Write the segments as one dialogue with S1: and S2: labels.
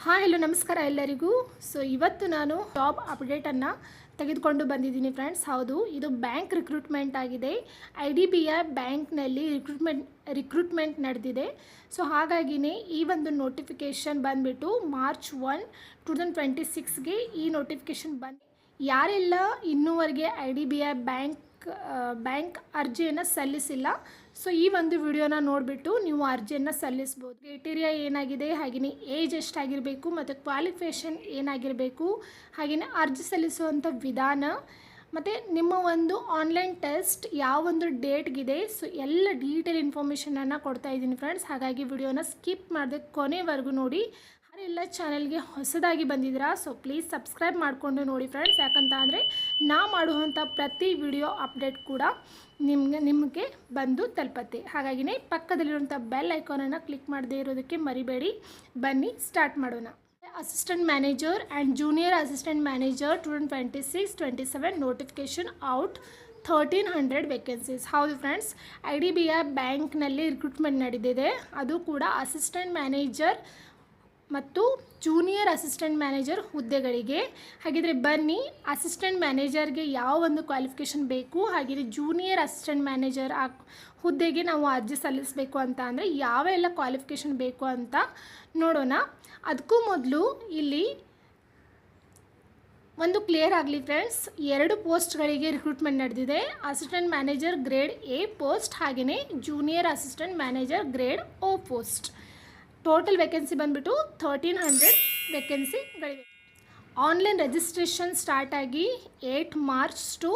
S1: Hi hello ನಮಸ್ಕಾರ ಎಲ್ಲರಿಗೂ. So ಇವತ್ತು ನಾನು ಜಾಬ್ ಅಪ್ಡೇಟನ್ನು ತೆಗೆದುಕೊಂಡು ಬಂದಿದ್ದೀನಿ ಫ್ರೆಂಡ್ಸ್. ಹೌದು, ಇದು ಬ್ಯಾಂಕ್ ರಿಕ್ರೂಟ್ಮೆಂಟ್ ಆಗಿದೆ. IDBI ಬ್ಯಾಂಕ್ನಲ್ಲಿ ರಿಕ್ರೂಟ್ಮೆಂಟ್ ನಡೆದಿದೆ. ಸೊ ಹಾಗಾಗಿನೇ ಈ ಒಂದು ನೋಟಿಫಿಕೇಷನ್ ಬಂದುಬಿಟ್ಟು March 1, 2026ಗೆ ಈ ನೋಟಿಫಿಕೇಷನ್ ಬಂದು ಯಾರೆಲ್ಲ ಇನ್ನೂವರೆಗೆ IDBI ಬ್ಯಾಂಕ್ ಅರ್ಜಿಯನ್ನು ಸಲ್ಲಿಸಿಲ್ಲ, ಸೊ ಈ ಒಂದು ವಿಡಿಯೋನ ನೋಡಿಬಿಟ್ಟು ನೀವು ಅರ್ಜಿಯನ್ನು ಸಲ್ಲಿಸ್ಬೋದು. ಕ್ರೈಟೀರಿಯಾ ಏನಾಗಿದೆ, ಹಾಗೆಯೇ ಏಜ್ ಎಷ್ಟಾಗಿರಬೇಕು ಮತ್ತು ಕ್ವಾಲಿಫಿಕೇಷನ್ ಏನಾಗಿರಬೇಕು, ಹಾಗೆಯೇ ಅರ್ಜಿ ಸಲ್ಲಿಸುವಂಥ ವಿಧಾನ ಮತ್ತು ನಿಮ್ಮ ಒಂದು ಆನ್ಲೈನ್ ಟೆಸ್ಟ್ ಯಾವೊಂದು ಡೇಟ್ಗಿದೆ, ಸೊ ಎಲ್ಲ ಡೀಟೇಲ್ ಇನ್ಫಾರ್ಮೇಷನನ್ನು ಕೊಡ್ತಾ ಇದ್ದೀನಿ ಫ್ರೆಂಡ್ಸ್. ಹಾಗಾಗಿ ವಿಡಿಯೋನ ಸ್ಕಿಪ್ ಮಾಡದೆ ಕೊನೆವರೆಗೂ ನೋಡಿ. ಯಾರೆಲ್ಲ ಚಾನಲ್ಗೆ ಹೊಸದಾಗಿ ಬಂದಿದ್ದೀರಾ, ಸೊ ಪ್ಲೀಸ್ ಸಬ್ಸ್ಕ್ರೈಬ್ ಮಾಡಿಕೊಂಡು ನೋಡಿ ಫ್ರೆಂಡ್ಸ್. ಯಾಕಂತ ಅಂದರೆ ನಾ ಮಾಡುವಂಥ ಪ್ರತಿ ವಿಡಿಯೋ ಅಪ್ಡೇಟ್ ಕೂಡ ನಿಮಗೆ ಬಂದು ತಲುಪತ್ತೆ. ಹಾಗಾಗಿನೇ ಪಕ್ಕದಲ್ಲಿರುವಂಥ ಬೆಲ್ ಐಕಾನನ್ನು ಕ್ಲಿಕ್ ಮಾಡದೇ ಇರೋದಕ್ಕೆ ಮರಿಬೇಡಿ. ಬನ್ನಿ ಸ್ಟಾರ್ಟ್ ಮಾಡೋಣ. Assistant manager and junior assistant manager 2026-27 notification out 1300 vacancies. ಹೌದು ಫ್ರೆಂಡ್ಸ್, IDBI ಬ್ಯಾಂಕ್ನಲ್ಲಿ ರಿಕ್ರೂಟ್ಮೆಂಟ್ ನಡೆದಿದೆ. ಅದು ಕೂಡ ಅಸಿಸ್ಟೆಂಟ್ ಮ್ಯಾನೇಜರ್ ಮತ್ತು ಜೂನಿಯರ್ ಅಸಿಸ್ಟೆಂಟ್ ಮ್ಯಾನೇಜರ್ ಹುದ್ದೆಗಳಿಗೆ. ಹಾಗಿದ್ರೆ ಬನ್ನಿ, ಅಸಿಸ್ಟೆಂಟ್ ಮ್ಯಾನೇಜರ್ಗೆ ಯಾವ ಒಂದು ಕ್ವಾಲಿಫಿಕೇಷನ್ ಬೇಕು, ಹಾಗೆಯೇ ಜೂನಿಯರ್ ಅಸಿಸ್ಟೆಂಟ್ ಮ್ಯಾನೇಜರ್ ಆ ಹುದ್ದೆಗೆ ನಾವು ಅರ್ಜಿ ಸಲ್ಲಿಸಬೇಕು ಅಂತ ಅಂದರೆ ಯಾವೆಲ್ಲ ಕ್ವಾಲಿಫಿಕೇಷನ್ ಬೇಕು ಅಂತ ನೋಡೋಣ. ಅದಕ್ಕೂ ಮೊದಲು ಇಲ್ಲಿ ಒಂದು ಕ್ಲಿಯರ್ ಆಗಲಿ ಫ್ರೆಂಡ್ಸ್, 2 ಪೋಸ್ಟ್ಗಳಿಗೆ ರಿಕ್ರೂಟ್ಮೆಂಟ್ ನಡೆದಿದೆ. Assistant manager grade A post, ಹಾಗೆಯೇ junior assistant manager grade O post. Total vacancy ಬಂದುಬಿಟ್ಟು 1300 ವೇಕೆನ್ಸಿಗಳಿವೆ. ಆನ್ಲೈನ್ ರಿಜಿಸ್ಟ್ರೇಷನ್ ಸ್ಟಾರ್ಟ್ ಆಗಿ 8 ಮಾರ್ಚ್ ಟು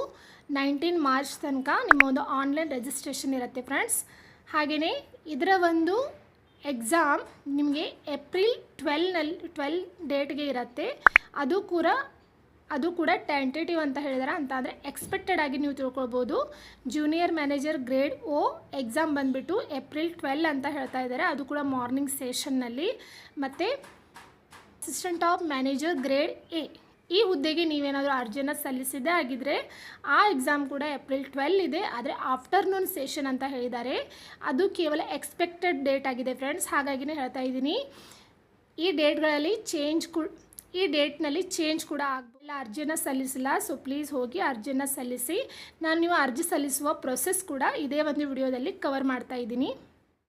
S1: 19 ಮಾರ್ಚ್ ತನಕ ನಿಮ್ಮ ಒಂದು ಆನ್ಲೈನ್ ರಿಜಿಸ್ಟ್ರೇಷನ್ ಇರುತ್ತೆ ಫ್ರೆಂಡ್ಸ್. ಹಾಗೆಯೇ ಇದರ ಒಂದು ಎಕ್ಸಾಮ್ ನಿಮಗೆ ಏಪ್ರಿಲ್ 12 ಡೇಟ್ಗೆ ಇರುತ್ತೆ. ಅದು ಕೂಡ ಟೆಂಟೇಟಿವ್ ಅಂತ ಹೇಳಿದಾರೆ. ಅಂತ ಅಂದರೆ ಎಕ್ಸ್ಪೆಕ್ಟೆಡ್ ಆಗಿ ನೀವು ತಿಳ್ಕೊಳ್ಬೋದು. Junior manager grade O exam ಬಂದುಬಿಟ್ಟು ಏಪ್ರಿಲ್ 12 ಅಂತ ಹೇಳ್ತಾ ಇದ್ದಾರೆ. ಅದು ಕೂಡ ಮಾರ್ನಿಂಗ್ ಸೆಷನ್ನಲ್ಲಿ. ಮತ್ತು assistant of manager grade A ಈ ಹುದ್ದೆಗೆ ನೀವೇನಾದರೂ ಅರ್ಜಿಯನ್ನು ಸಲ್ಲಿಸಿದ್ದೇ ಆಗಿದ್ದರೆ ಆ ಎಕ್ಸಾಮ್ ಕೂಡ ಏಪ್ರಿಲ್ 12 ಇದೆ. ಆದರೆ ಆಫ್ಟರ್ನೂನ್ ಸೆಷನ್ ಅಂತ ಹೇಳಿದ್ದಾರೆ. ಅದು ಕೇವಲ ಎಕ್ಸ್ಪೆಕ್ಟೆಡ್ ಡೇಟ್ ಆಗಿದೆ ಫ್ರೆಂಡ್ಸ್. ಹಾಗಾಗಿನೇ ಹೇಳ್ತಾ ಇದ್ದೀನಿ, ಈ ಡೇಟ್ಗಳಲ್ಲಿ ಈ ಡೇಟ್ನಲ್ಲಿ ಚೇಂಜ್ ಕೂಡ ಆಗಲ್ಲ. ಅರ್ಜಿಯನ್ನು ಸಲ್ಲಿಸಿಲ್ಲ, ಸೊ ಪ್ಲೀಸ್ ಹೋಗಿ ಅರ್ಜಿಯನ್ನು ಸಲ್ಲಿಸಿ. ನೀವು ಅರ್ಜಿ ಸಲ್ಲಿಸುವ ಪ್ರೊಸೆಸ್ ಕೂಡ ಇದೇ ಒಂದು ವಿಡಿಯೋದಲ್ಲಿ ಕವರ್ ಮಾಡ್ತಾ ಇದ್ದೀನಿ.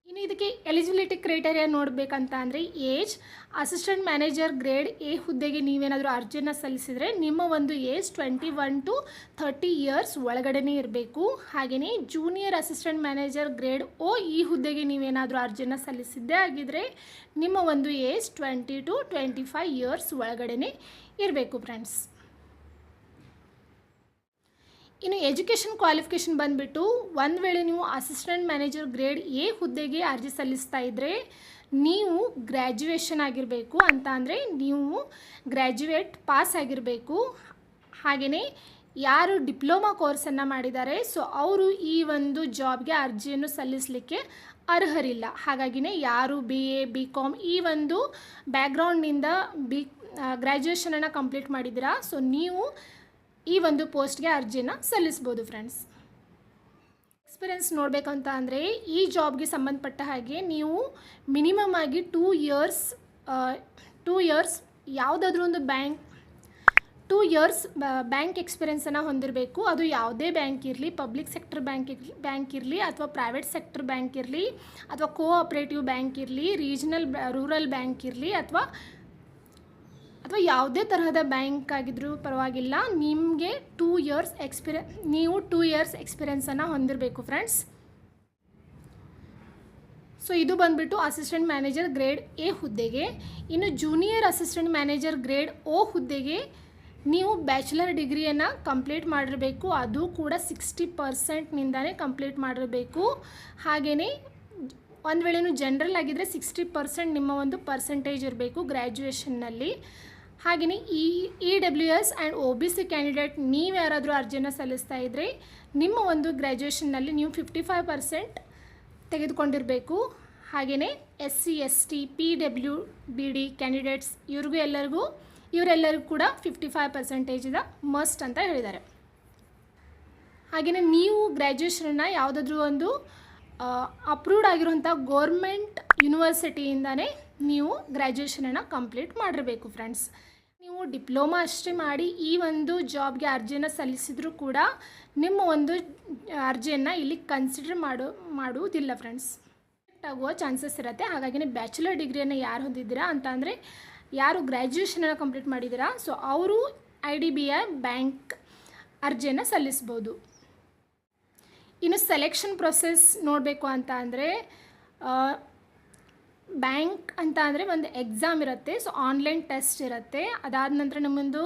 S1: ಇನ್ನು ಇದಕ್ಕೆ ಎಲಿಜಿಬಿಲಿಟಿ ಕ್ರೈಟೇರಿಯಾ ನೋಡಬೇಕಂತ ಅಂದರೆ age, assistant manager grade A ಹುದ್ದೆಗೆ ನೀವೇನಾದರೂ ಅರ್ಜಿಯನ್ನು ಸಲ್ಲಿಸಿದರೆ ನಿಮ್ಮ ಒಂದು ಏಜ್ 21 to 30 ಇಯರ್ಸ್ ಒಳಗಡೆನೇ ಇರಬೇಕು. ಹಾಗೆಯೇ junior assistant manager grade O ಈ ಹುದ್ದೆಗೆ ನೀವೇನಾದರೂ ಅರ್ಜಿಯನ್ನು ಸಲ್ಲಿಸಿದ್ದೇ ಆಗಿದ್ದರೆ ನಿಮ್ಮ ಒಂದು ಏಜ್ 20 to 25 ಇಯರ್ಸ್ ಒಳಗಡೆನೇ ಇರಬೇಕು ಫ್ರೆಂಡ್ಸ್. ಇನ್ನು ಎಜುಕೇಷನ್ ಕ್ವಾಲಿಫಿಕೇಷನ್ ಬಂದುಬಿಟ್ಟು, ಒಂದು ವೇಳೆ ನೀವು ಅಸಿಸ್ಟೆಂಟ್ ಮ್ಯಾನೇಜರ್ ಗ್ರೇಡ್ A ಹುದ್ದೆಗೆ ಅರ್ಜಿ ಸಲ್ಲಿಸ್ತಾ ಇದ್ದರೆ ನೀವು ಗ್ರ್ಯಾಜುಯೇಷನ್ ಆಗಿರಬೇಕು. ಅಂತ ಅಂದರೆ ನೀವು ಗ್ರ್ಯಾಜುಯೇಟ್ ಪಾಸ್ ಆಗಿರಬೇಕು. ಹಾಗೆಯೇ ಯಾರು ಡಿಪ್ಲೊಮಾ ಕೋರ್ಸನ್ನು ಮಾಡಿದ್ದಾರೆ, ಸೊ ಅವರು ಈ ಒಂದು ಜಾಬ್ಗೆ ಅರ್ಜಿಯನ್ನು ಸಲ್ಲಿಸಲಿಕ್ಕೆ ಅರ್ಹರಿಲ್ಲ. ಹಾಗಾಗಿನೇ ಯಾರು BA BCom ಈ ಒಂದು ಬ್ಯಾಕ್ಗ್ರೌಂಡ್ನಿಂದ ಗ್ರ್ಯಾಜುಯೇಷನನ್ನು ಕಂಪ್ಲೀಟ್ ಮಾಡಿದ್ದೀರಾ, ಸೊ ನೀವು ಈ ಒಂದು ಪೋಸ್ಟ್ಗೆ ಅರ್ಜಿಯನ್ನು ಸಲ್ಲಿಸ್ಬೋದು ಫ್ರೆಂಡ್ಸ್. ಎಕ್ಸ್ಪೀರಿಯನ್ಸ್ ನೋಡಬೇಕಂತ ಅಂದರೆ ಈ ಜಾಬ್ಗೆ ಸಂಬಂಧಪಟ್ಟ ಹಾಗೆ ನೀವು ಮಿನಿಮಮ್ ಆಗಿ 2 ಇಯರ್ಸ್ ಯಾವುದಾದ್ರೂ ಒಂದು 2 ಇಯರ್ಸ್ ಬ್ಯಾಂಕ್ ಎಕ್ಸ್ಪೀರಿಯನ್ಸನ್ನು ಹೊಂದಿರಬೇಕು. ಅದು ಯಾವುದೇ ಬ್ಯಾಂಕ್ ಇರಲಿ, ಪಬ್ಲಿಕ್ ಸೆಕ್ಟರ್ ಬ್ಯಾಂಕ್ ಇರಲಿ ಅಥವಾ ಪ್ರೈವೇಟ್ ಸೆಕ್ಟರ್ ಬ್ಯಾಂಕ್ ಇರಲಿ ಅಥವಾ ಕೋಆಪ್ರೇಟಿವ್ ಬ್ಯಾಂಕ್ ಇರಲಿ, ರೂರಲ್ ಬ್ಯಾಂಕ್ ಇರಲಿ ಅಥವಾ ಯಾವುದೇ ತರಹದ ಬ್ಯಾಂಕ್ ಆಗಿದ್ರೂ ಪರವಾಗಿಲ್ಲ. ನಿಮಗೆ 2 ಇಯರ್ಸ್ ಎಕ್ಸ್ಪೀರಿಯನ್ಸನ್ನು ಹೊಂದಿರಬೇಕು ಫ್ರೆಂಡ್ಸ್. ಸೊ ಇದು ಬಂದುಬಿಟ್ಟು ಅಸಿಸ್ಟೆಂಟ್ ಮ್ಯಾನೇಜರ್ ಗ್ರೇಡ್ A ಹುದ್ದೆಗೆ. ಇನ್ನು junior assistant manager grade O ಹುದ್ದೆಗೆ ನೀವು ಬ್ಯಾಚುಲರ್ ಡಿಗ್ರಿಯನ್ನು ಕಂಪ್ಲೀಟ್ ಮಾಡಿರಬೇಕು. ಅದು ಕೂಡ 60%ನಿಂದಲೇ ಕಂಪ್ಲೀಟ್ ಮಾಡಿರಬೇಕು. ಹಾಗೆಯೇ ಒಂದು ವೇಳೆ ನೀವು ಜನರಲ್ ಆಗಿದ್ದರೆ 60% ನಿಮ್ಮ ಒಂದು ಪರ್ಸೆಂಟೇಜ್ ಇರಬೇಕು ಗ್ರ್ಯಾಜುಯೇಷನ್ನಲ್ಲಿ. ಹಾಗೆಯೇ EWS ಆ್ಯಂಡ್ OBC ಕ್ಯಾಂಡಿಡೇಟ್ ನೀವು ಯಾರಾದರೂ ಅರ್ಜಿಯನ್ನು ಸಲ್ಲಿಸ್ತಾ ಇದ್ದರೆ ನಿಮ್ಮ ಒಂದು ಗ್ರ್ಯಾಜುಯೇಷನ್ನಲ್ಲಿ ನೀವು 55% ತೆಗೆದುಕೊಂಡಿರಬೇಕು. ಹಾಗೆಯೇ SC ST PWBD ಕ್ಯಾಂಡಿಡೇಟ್ಸ್ ಇವರೆಲ್ಲರಿಗೂ ಕೂಡ 55% ಮಸ್ಟ್ ಅಂತ ಹೇಳಿದ್ದಾರೆ. ಹಾಗೆಯೇ ನೀವು ಗ್ರ್ಯಾಜುಯೇಷನನ್ನು ಯಾವುದಾದ್ರೂ ಒಂದು ಅಪ್ರೂವ್ಡ್ ಆಗಿರುವಂಥ ಗೌರ್ಮೆಂಟ್ ಯೂನಿವರ್ಸಿಟಿಯಿಂದನೇ ನೀವು ಗ್ರ್ಯಾಜುಯೇಷನನ್ನು ಕಂಪ್ಲೀಟ್ ಮಾಡಿರಬೇಕು ಫ್ರೆಂಡ್ಸ್. ನೀವು ಡಿಪ್ಲೊಮಾ ಅಷ್ಟೇ ಮಾಡಿ ಈ ಒಂದು ಜಾಬ್ಗೆ ಅರ್ಜಿಯನ್ನು ಸಲ್ಲಿಸಿದರೂ ಕೂಡ ನಿಮ್ಮ ಒಂದು ಅರ್ಜಿಯನ್ನು ಇಲ್ಲಿ ಕನ್ಸಿಡರ್ ಮಾಡುವುದಿಲ್ಲ ಫ್ರೆಂಡ್ಸ್. ಆಗುವ ಚಾನ್ಸಸ್ ಇರುತ್ತೆ. ಹಾಗಾಗಿ ಬ್ಯಾಚುಲರ್ ಡಿಗ್ರಿಯನ್ನು ಯಾರು ಹೊಂದಿದ್ದೀರಾ ಅಂತ ಅಂದರೆ ಯಾರು ಗ್ರ್ಯಾಜುಯೇಷನನ್ನು ಕಂಪ್ಲೀಟ್ ಮಾಡಿದ್ದೀರಾ ಸೊ ಅವರು IDBI ಬ್ಯಾಂಕ್ ಅರ್ಜಿಯನ್ನು ಸಲ್ಲಿಸ್ಬೋದು. ಇನ್ನು ಸೆಲೆಕ್ಷನ್ ಪ್ರೊಸೆಸ್ ನೋಡಬೇಕು ಅಂತ ಅಂದರೆ ಬ್ಯಾಂಕ್ ಅಂತ ಅಂದರೆ ಒಂದು ಎಕ್ಸಾಮ್ ಇರುತ್ತೆ. ಸೊ ಆನ್ಲೈನ್ ಟೆಸ್ಟ್ ಇರುತ್ತೆ. ಅದಾದ ನಂತರ ನಿಮ್ಮೊಂದು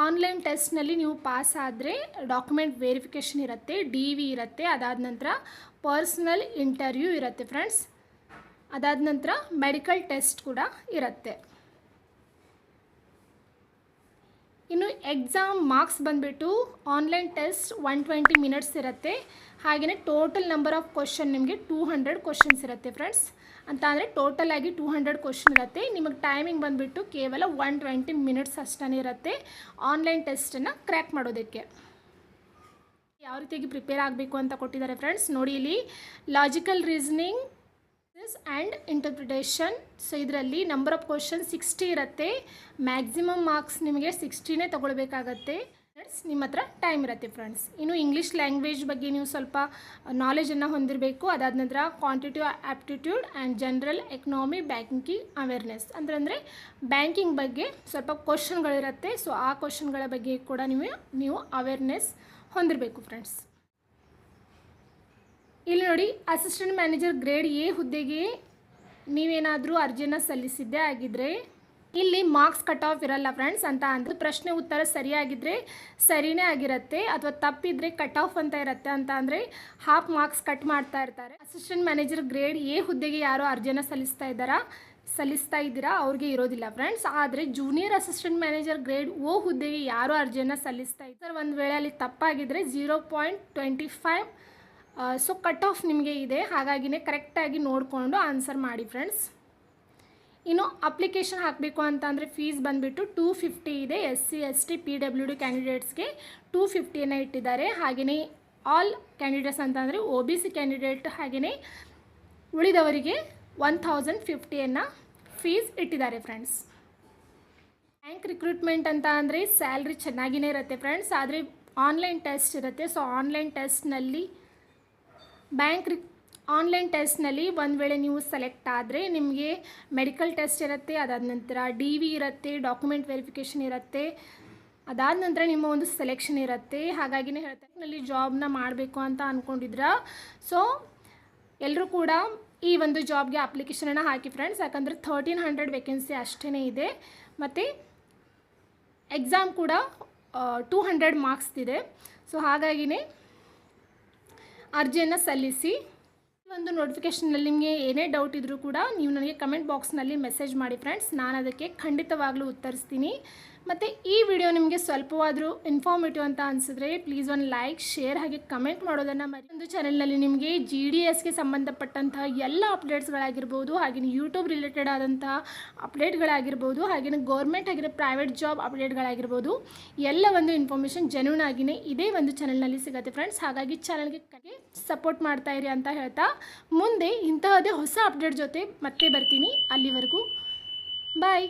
S1: ಆನ್ಲೈನ್ ಟೆಸ್ಟ್ನಲ್ಲಿ ನೀವು ಪಾಸ್ ಆದರೆ ಡಾಕ್ಯುಮೆಂಟ್ ವೆರಿಫಿಕೇಷನ್ ಇರುತ್ತೆ, DV ಇರುತ್ತೆ. ಅದಾದ ನಂತರ ಪರ್ಸ್ನಲ್ ಇಂಟರ್ವ್ಯೂ ಇರುತ್ತೆ ಫ್ರೆಂಡ್ಸ್. ಅದಾದ ನಂತರ ಮೆಡಿಕಲ್ ಟೆಸ್ಟ್ ಕೂಡ ಇರುತ್ತೆ. ಇನ್ನು ಎಕ್ಸಾಮ್ ಮಾರ್ಕ್ಸ್ ಬಂದುಬಿಟ್ಟು ಆನ್ಲೈನ್ ಟೆಸ್ಟ್ 120 ಮಿನಿಟ್ಸ್ ಇರುತ್ತೆ. ಹಾಗೆಯೇ ಟೋಟಲ್ ನಂಬರ್ ಆಫ್ ಕ್ವಶನ್ ನಿಮಗೆ 200 ಕ್ವಶನ್ಸ್ ಇರುತ್ತೆ ಫ್ರೆಂಡ್ಸ್. ಅಂತ ಅಂದರೆ ಟೋಟಲ್ ಆಗಿ 200 ಕ್ವಶನ್ ಇರುತ್ತೆ. ನಿಮಗೆ ಟೈಮಿಂಗ್ ಬಂದುಬಿಟ್ಟು ಕೇವಲ 120 ಮಿನಿಟ್ಸ್ ಅಷ್ಟೇ ಇರುತ್ತೆ ಆನ್ಲೈನ್ ಟೆಸ್ಟನ್ನು ಕ್ರ್ಯಾಕ್ ಮಾಡೋದಕ್ಕೆ. ಯಾವ ರೀತಿಯಾಗಿ ಪ್ರಿಪೇರ್ ಆಗಬೇಕು ಅಂತ ಕೊಟ್ಟಿದ್ದಾರೆ ಫ್ರೆಂಡ್ಸ್. ನೋಡಿ ಇಲ್ಲಿ logical reasoning and interpretation. So ಇದರಲ್ಲಿ ನಂಬರ್ ಆಫ್ ಕ್ವಶನ್ 60 ಇರುತ್ತೆ. ಮ್ಯಾಕ್ಸಿಮಮ್ ಮಾರ್ಕ್ಸ್ ನಿಮಗೆ 60ನೇ ತೊಗೊಳ್ಬೇಕಾಗತ್ತೆ. ನಿಮ್ಮ ಹತ್ರ ಟೈಮ್ ಇರುತ್ತೆ ಫ್ರೆಂಡ್ಸ್. ಇನ್ನು ಇಂಗ್ಲೀಷ್ ಲ್ಯಾಂಗ್ವೇಜ್ ಬಗ್ಗೆ ನೀವು ಸ್ವಲ್ಪ ನಾಲೆಜನ್ನು ಹೊಂದಿರಬೇಕು. ಅದಾದ ನಂತರ quantitative aptitude and general economy banking awareness ಅಂದರೆ ಬ್ಯಾಂಕಿಂಗ್ ಬಗ್ಗೆ ಸ್ವಲ್ಪ ಕ್ವಶನ್ಗಳಿರುತ್ತೆ. ಸೊ ಆ ಕ್ವಶನ್ಗಳ ಬಗ್ಗೆ ಕೂಡ ನೀವು ಅವೇರ್ನೆಸ್ ಹೊಂದಿರಬೇಕು ಫ್ರೆಂಡ್ಸ್. ಇಲ್ಲಿ ನೋಡಿ ಅಸಿಸ್ಟೆಂಟ್ ಮ್ಯಾನೇಜರ್ ಗ್ರೇಡ್ A ಹುದ್ದೆಗೆ ನೀವೇನಾದರೂ ಅರ್ಜಿಯನ್ನು ಸಲ್ಲಿಸಿದ್ದೇ ಆಗಿದ್ದರೆ ಇಲ್ಲಿ ಮಾರ್ಕ್ಸ್ ಕಟ್ ಆಫ್ ಇರಲ್ಲ ಫ್ರೆಂಡ್ಸ್. ಅಂತ ಅಂದರೆ ಪ್ರಶ್ನೆ ಉತ್ತರ ಸರಿಯಾಗಿದ್ದರೆ ಸರಿಯೇ ಆಗಿರುತ್ತೆ, ಅಥವಾ ತಪ್ಪಿದ್ರೆ ಕಟ್ ಆಫ್ ಅಂತ ಇರುತ್ತೆ. ಅಂತ ಅಂದರೆ ಹಾಫ್ ಮಾರ್ಕ್ಸ್ ಕಟ್ ಮಾಡ್ತಾ ಇರ್ತಾರೆ. ಅಸಿಸ್ಟೆಂಟ್ ಮ್ಯಾನೇಜರ್ ಗ್ರೇಡ್ A ಹುದ್ದೆಗೆ ಯಾರು ಅರ್ಜಿಯನ್ನು ಸಲ್ಲಿಸ್ತಾ ಇದ್ದೀರಾ ಅವ್ರಿಗೆ ಇರೋದಿಲ್ಲ ಫ್ರೆಂಡ್ಸ್. ಆದರೆ junior assistant manager grade O ಹುದ್ದೆಗೆ ಯಾರು ಅರ್ಜಿಯನ್ನು ಸಲ್ಲಿಸ್ತಾ ಇದ್ದಾರೆ ಒಂದು ವೇಳೆ ಅಲ್ಲಿ ತಪ್ಪಾಗಿದ್ದರೆ 0.25 ಸೊ ಕಟ್ ಆಫ್ ನಿಮಗೆ ಇದೆ. ಹಾಗಾಗಿನೇ ಕರೆಕ್ಟಾಗಿ ನೋಡಿಕೊಂಡು ಆನ್ಸರ್ ಮಾಡಿ ಫ್ರೆಂಡ್ಸ್. ಇನ್ನು ಅಪ್ಲಿಕೇಶನ್ ಹಾಕಬೇಕು ಅಂತ ಅಂದರೆ ಫೀಸ್ ಬಂದುಬಿಟ್ಟು 250 ಇದೆ. SC ST PWD ಕ್ಯಾಂಡಿಡೇಟ್ಸ್ಗೆ 250ಯನ್ನು ಇಟ್ಟಿದ್ದಾರೆ. ಹಾಗೆಯೇ ಆಲ್ ಕ್ಯಾಂಡಿಡೇಟ್ಸ್ ಅಂತ ಅಂದರೆ OBC ಕ್ಯಾಂಡಿಡೇಟ್ ಹಾಗೆಯೇ ಉಳಿದವರಿಗೆ 1050ಯನ್ನು ಫೀಸ್ ಇಟ್ಟಿದ್ದಾರೆ ಫ್ರೆಂಡ್ಸ್. ಬ್ಯಾಂಕ್ ರಿಕ್ರೂಟ್ಮೆಂಟ್ ಅಂತ ಅಂದರೆ ಸ್ಯಾಲ್ರಿ ಚೆನ್ನಾಗಿಯೇ ಇರುತ್ತೆ ಫ್ರೆಂಡ್ಸ್. ಆದರೆ ಆನ್ಲೈನ್ ಟೆಸ್ಟ್ ಇರುತ್ತೆ. ಸೊ ಆನ್ಲೈನ್ ಟೆಸ್ಟ್ನಲ್ಲಿ ಒಂದು ವೇಳೆ ನೀವು ಸೆಲೆಕ್ಟ್ ಆದರೆ ನಿಮಗೆ ಮೆಡಿಕಲ್ ಟೆಸ್ಟ್ ಇರುತ್ತೆ. ಅದಾದ ನಂತರ DV ಇರುತ್ತೆ, ಡಾಕ್ಯುಮೆಂಟ್ ವೆರಿಫಿಕೇಷನ್ ಇರುತ್ತೆ. ಅದಾದ ನಂತರ ನಿಮ್ಮ ಒಂದು ಸೆಲೆಕ್ಷನ್ ಇರುತ್ತೆ. ಹಾಗಾಗಿನೇ ಹೇಳ್ತಾರೆ ಜಾಬ್ನ ಮಾಡಬೇಕು ಅಂತ ಅಂದ್ಕೊಂಡಿದ್ರ ಸೊ ಎಲ್ಲರೂ ಕೂಡ ಈ ಒಂದು ಜಾಬ್ಗೆ ಅಪ್ಲಿಕೇಶನನ್ನು ಹಾಕಿ ಫ್ರೆಂಡ್ಸ್. ಯಾಕಂದರೆ 1300 ವೇಕೆನ್ಸಿ ಅಷ್ಟೇ ಇದೆ. ಮತ್ತು ಎಕ್ಸಾಮ್ ಕೂಡ 200 ಮಾರ್ಕ್ಸ್ ಇದೆ. ಸೊ ಹಾಗಾಗಿನೇ ಅರ್ಜಿಯನ್ನು ಸಲ್ಲಿಸಿ. ಒಂದು ನೋಟಿಫಿಕೇಷನಲ್ಲಿ ನಿಮಗೆ ಏನೇ ಡೌಟ್ ಇದ್ದರೂ ಕೂಡ ನೀವು ನನಗೆ ಕಮೆಂಟ್ ಬಾಕ್ಸ್ನಲ್ಲಿ ಮೆಸೇಜ್ ಮಾಡಿ ಫ್ರೆಂಡ್ಸ್. ನಾನು ಅದಕ್ಕೆ ಖಂಡಿತವಾಗ್ಲೂ ಉತ್ತರಿಸ್ತೀನಿ. ಮತ್ತು ಈ ವಿಡಿಯೋ ನಿಮಗೆ ಸ್ವಲ್ಪವಾದರೂ ಇನ್ಫಾರ್ಮೇಟಿವ್ ಅಂತ ಅನಿಸಿದ್ರೆ ಪ್ಲೀಸ್ ಒಂದು ಲೈಕ್, ಶೇರ್ ಹಾಗೆ ಕಮೆಂಟ್ ಮಾಡೋದನ್ನು ಮರಿ. ಒಂದು ಚಾನಲ್ನಲ್ಲಿ ನಿಮಗೆ GDSಗೆ ಸಂಬಂಧಪಟ್ಟಂತಹ ಎಲ್ಲ ಅಪ್ಡೇಟ್ಸ್ಗಳಾಗಿರ್ಬೋದು, ಹಾಗೆಯೇ ಯೂಟ್ಯೂಬ್ ರಿಲೇಟೆಡ್ ಆದಂತಹ ಅಪ್ಡೇಟ್ಗಳಾಗಿರ್ಬೋದು, ಹಾಗೆಯೇ ಗೌರ್ಮೆಂಟ್ ಹಾಗೆಯೇ ಪ್ರೈವೇಟ್ ಜಾಬ್ ಅಪ್ಡೇಟ್ಗಳಾಗಿರ್ಬೋದು, ಎಲ್ಲ ಒಂದು ಇನ್ಫಾರ್ಮೇಷನ್ ಜೆನ್ಯೂನ್ ಆಗಿಯೇ ಇದೇ ಒಂದು ಚಾನಲ್ನಲ್ಲಿ ಸಿಗುತ್ತೆ ಫ್ರೆಂಡ್ಸ್. ಹಾಗಾಗಿ ಚಾನಲ್ಗೆ ಸಪೋರ್ಟ್ ಮಾಡ್ತಾ ಇರಿ ಅಂತ ಹೇಳ್ತಾ ಮುಂದೆ ಇಂತಹದೇ ಹೊಸ ಅಪ್ಡೇಟ್ ಜೊತೆ ಮತ್ತೆ ಬರ್ತೀನಿ. ಅಲ್ಲಿವರೆಗೂ ಬಾಯ್.